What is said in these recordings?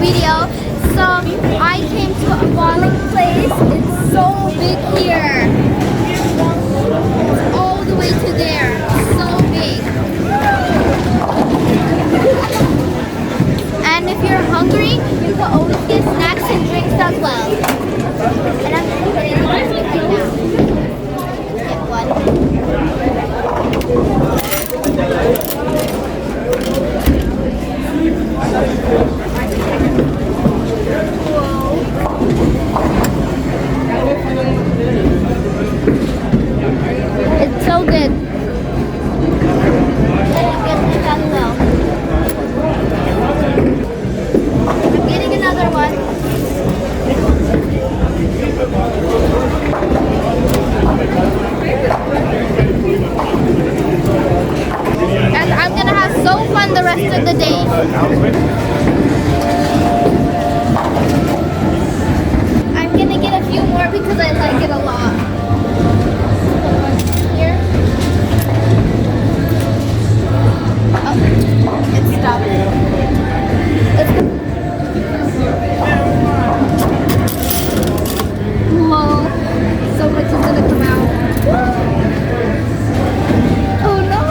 video. So I came to a bowling place. It's so big here. It's all the way to there. So big. And if you're hungry, you can always get snacks and drinks as well. And I'm going to get it right now. Get one. It's so good. Get this as well. I'm getting another one. And I'm gonna have so fun the rest of the day. I'm gonna get a few more because I like it a lot. Here. Oh, it stopped. Whoa, so much is gonna come out. Oh no!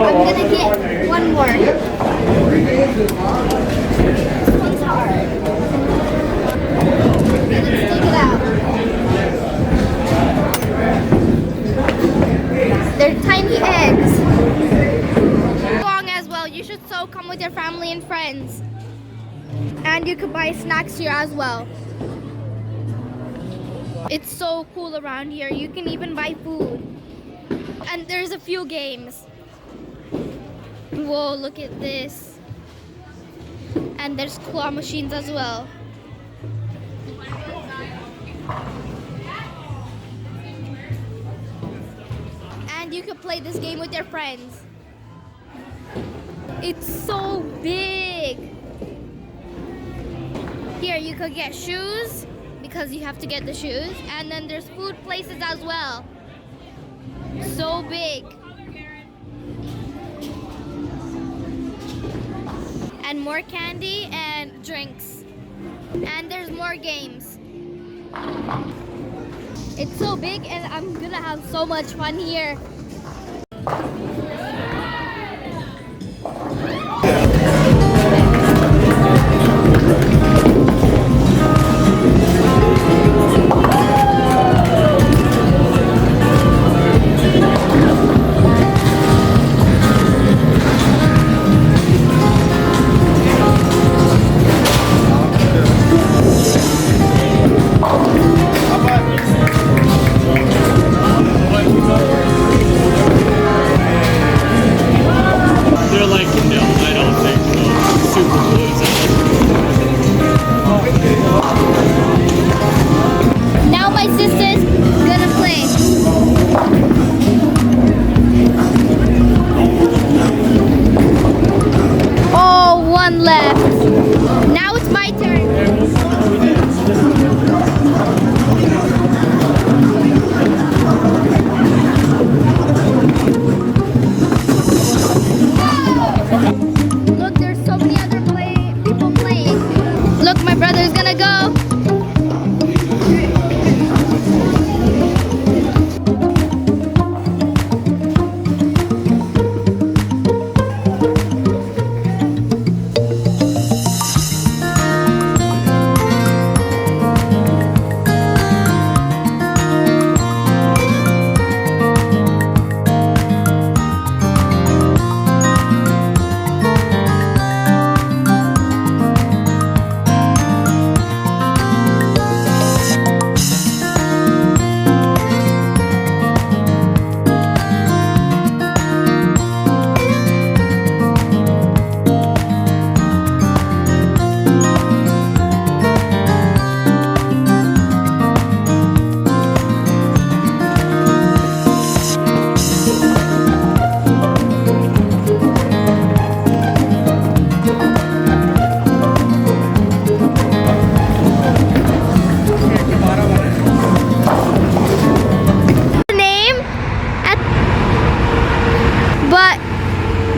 I'm gonna get one more. This one's hard. Okay, let's take it out. They're tiny eggs. Long as well. You should so come with your family and friends. And you could buy snacks here as well. It's so cool around here. You can even buy food. And there's a few games. Whoa, look at this. And there's claw machines as well. And you could play this game with your friends. It's so big. Here, you could get shoes because you have to get the shoes. And then there's food places as well. So big. And more candy and drinks. And there's more games. It's so big and I'm gonna have so much fun here.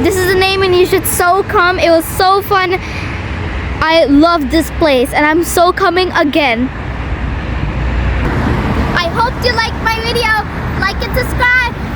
This is the name and you should so come. It was so fun. I love this place and I'm so coming again. I hope you liked my video. Like and subscribe.